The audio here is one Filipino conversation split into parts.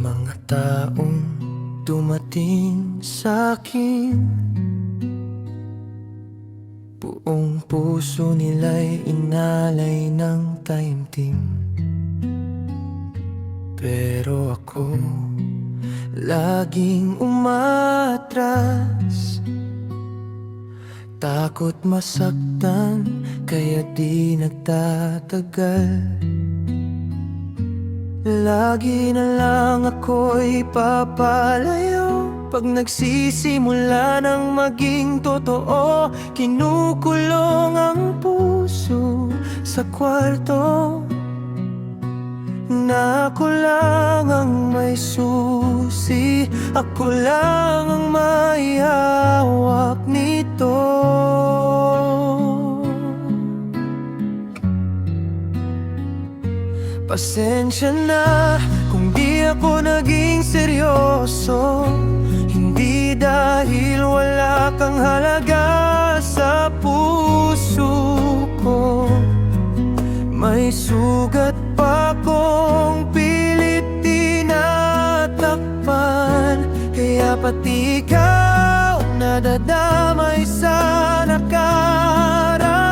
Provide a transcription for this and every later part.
Mga taong dumating sa'kin, buong puso nila'y inalay ng taimtim. Pero ako laging umatras, takot masaktan, kaya di nagtatagal. Lagi na lang ako'y papalayo pag nagsisimula ng maging totoo. Kinukulong ang puso sa kwarto, na ako lang ang may susi, ako lang ang may hawak nito. Pasensya na kung di ako naging seryoso, hindi dahil wala kang halaga sa puso ko. May sugat pa kong pilit tinatakpan, kaya pati ikaw nadadamay sa nakaraan.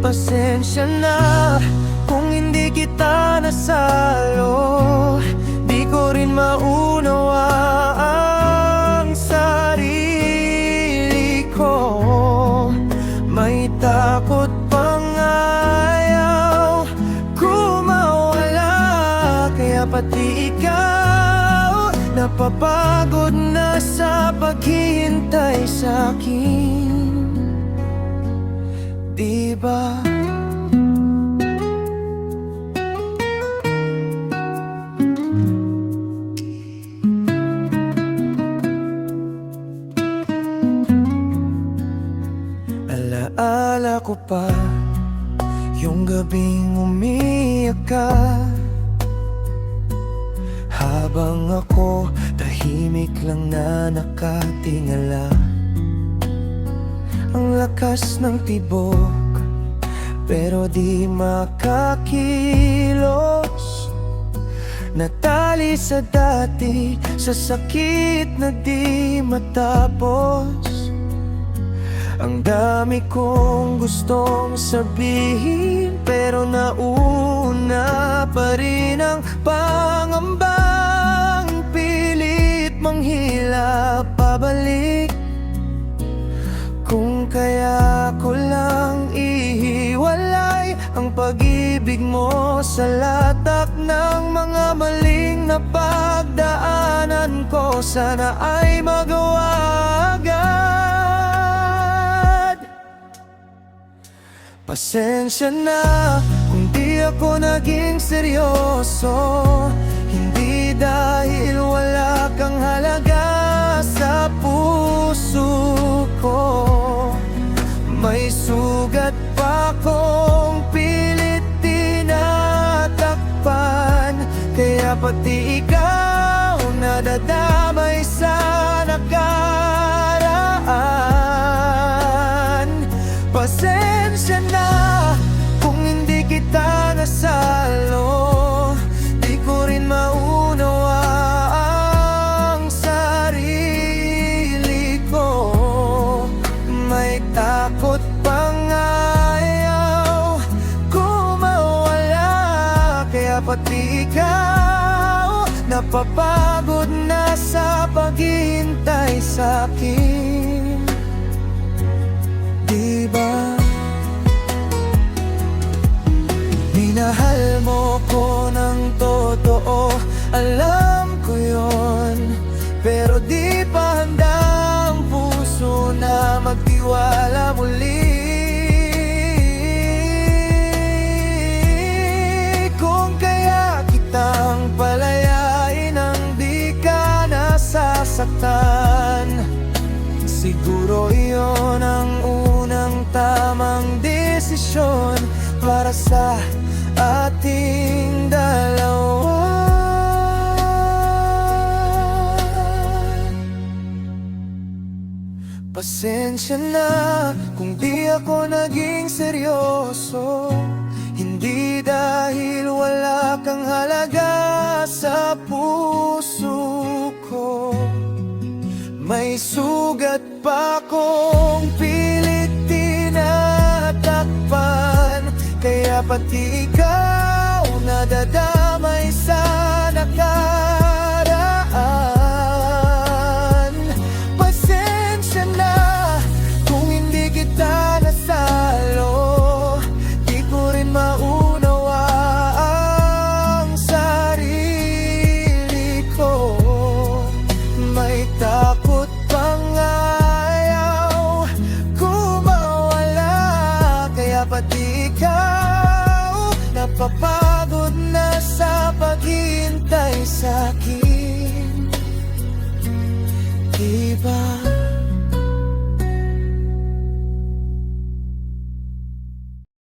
Pasensya na kung hindi kita nasalo, di ko rin maunawa ang sarili ko. May takot pang ayaw kumawala, kaya pati ikaw napapagod na sa paghihintay sa'kin, diba? Alaala ko pa yung gabing umiyak ka, habang ako tahimik lang na nakatingala. Ang lakas ng tibok pero di makakilos, natali sa dati, sa sakit na di matapos. Ang dami kong gustong sabihin, pero nauna pa rin ang pangambang pilit manghila pabalik. Kung kaya ko lang ihiwalay ang pag-ibig mo sa latak ng mga maling napagdaanan ko, sana ay magawa agad. Pasensya na kung di ako naging seryoso, hindi dahil wala kang halaga sa puso ko. May sugat pa kong pilit tinatakpan, kaya pati ikaw nadadamay sa nakaraan. Pasensya na kung hindi kita nasalo, di ko rin maunawa ang sarili ko. May takot pang ayaw kumawala, kaya pati ikaw napapagod na sa paghihintay sa'kin, diba? Minahal mo ko ng totoo, alam ko yon, pero di pa handa ang puso na magtiwala muli. Kung kaya kitang palayain nang di ka nasasaktan, siguro iyon ang unang tamang desisyon para sa ating dalawa. Pasensya na kung di ako naging seryoso, hindi dahil wala kang halaga puso ko. May sugat pa kong pilit tinatakpan, kaya pati ikaw nadadamay sa nakaraan. Pasensya na kung hindi kita nasalo, di ko rin maunawa ang sarili ko. May takot pang ayaw kumawala, kaya pati ikaw napapagod na sa paghintay sa'kin. Di ba